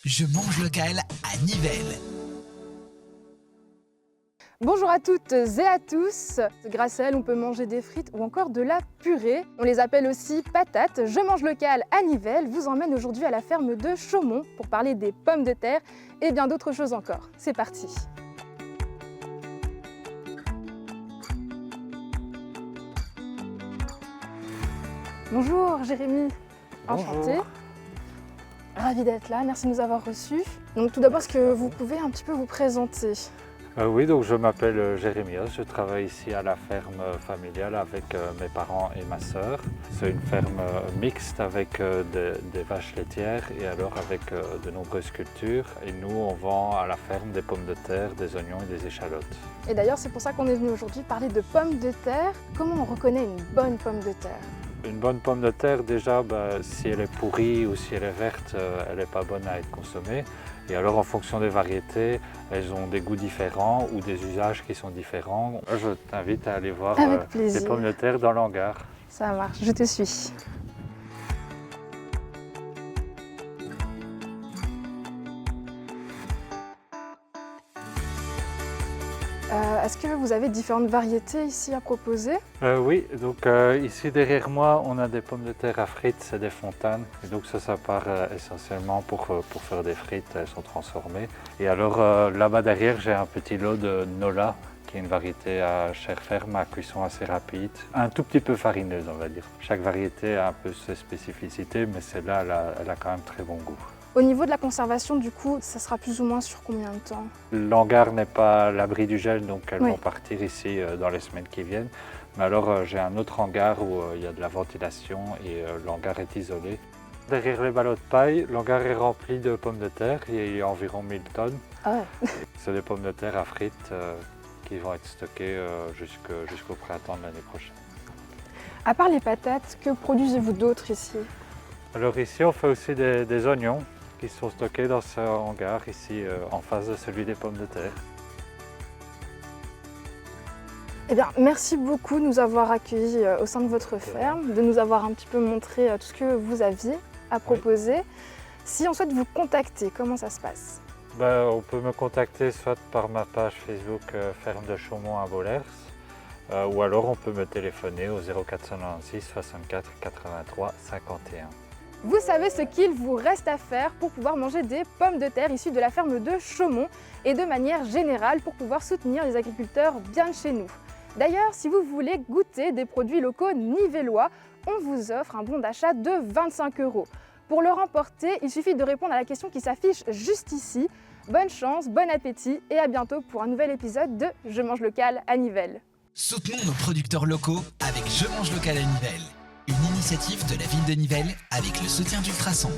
Je mange local à Nivelles. Bonjour à toutes et à tous. Grâce à elle, on peut manger des frites ou encore de la purée. On les appelle aussi patates. Je mange local à Nivelles vous emmène aujourd'hui à la ferme de Chaumont pour parler des pommes de terre et bien d'autres choses encore. C'est parti. Bonjour Jérémy. Enchantée. Ravie d'être là, merci de nous avoir reçus. Donc tout d'abord, est-ce que vous pouvez un petit peu vous présenter? Oui, donc je m'appelle Jérémias, je travaille ici à la ferme familiale avec mes parents et ma sœur. C'est une ferme mixte avec des vaches laitières et alors avec de nombreuses cultures. Et nous, on vend à la ferme des pommes de terre, des oignons et des échalotes. Et d'ailleurs, c'est pour ça qu'on est venu aujourd'hui parler de pommes de terre. Comment on reconnaît une bonne pomme de terre? Une bonne pomme de terre, déjà, si elle est pourrie ou si elle est verte, elle n'est pas bonne à être consommée. Et alors, en fonction des variétés, elles ont des goûts différents ou des usages qui sont différents. Je t'invite à aller voir les pommes de terre dans l'hangar. Ça marche, je te suis. Est-ce que vous avez différentes variétés ici à proposer? Oui, donc ici derrière moi, on a des pommes de terre à frites, c'est des fontanes. Et donc ça part essentiellement pour faire des frites, elles sont transformées. Et alors là-bas derrière, j'ai un petit lot de Nola, qui est une variété à chair ferme, à cuisson assez rapide. Un tout petit peu farineuse, on va dire. Chaque variété a un peu ses spécificités, mais celle-là, elle a quand même très bon goût. Au niveau de la conservation, du coup, ça sera plus ou moins sur combien de temps? L'hangar n'est pas à l'abri du gel, donc elles vont partir ici dans les semaines qui viennent. Mais alors j'ai un autre hangar où il y a de la ventilation et l'hangar est isolé. Derrière les ballots de paille, l'hangar est rempli de pommes de terre, il y a environ 1000 tonnes. Ah ouais. C'est des pommes de terre à frites qui vont être stockées jusqu'au printemps de l'année prochaine. À part les patates, que produisez-vous d'autre ici? Alors ici on fait aussi des oignons qui sont stockés dans ce hangar ici en face de celui des pommes de terre. Eh bien, merci beaucoup de nous avoir accueillis au sein de votre ferme, de nous avoir un petit peu montré tout ce que vous aviez à proposer. Oui. Si on souhaite vous contacter, comment ça se passe? On peut me contacter soit par ma page Facebook Ferme de Chaumont à Bollers, ou alors on peut me téléphoner au 0496 64 83 51. Vous savez ce qu'il vous reste à faire pour pouvoir manger des pommes de terre issues de la ferme de Chaumont et de manière générale pour pouvoir soutenir les agriculteurs bien de chez nous. D'ailleurs, si vous voulez goûter des produits locaux nivellois, on vous offre un bon d'achat de 25 €. Pour le remporter, il suffit de répondre à la question qui s'affiche juste ici. Bonne chance, bon appétit et à bientôt pour un nouvel épisode de Je mange local à Nivelles. Soutenons nos producteurs locaux avec Je mange local à Nivelles. Une initiative de la ville de Nivelles avec le soutien d'Ultrason.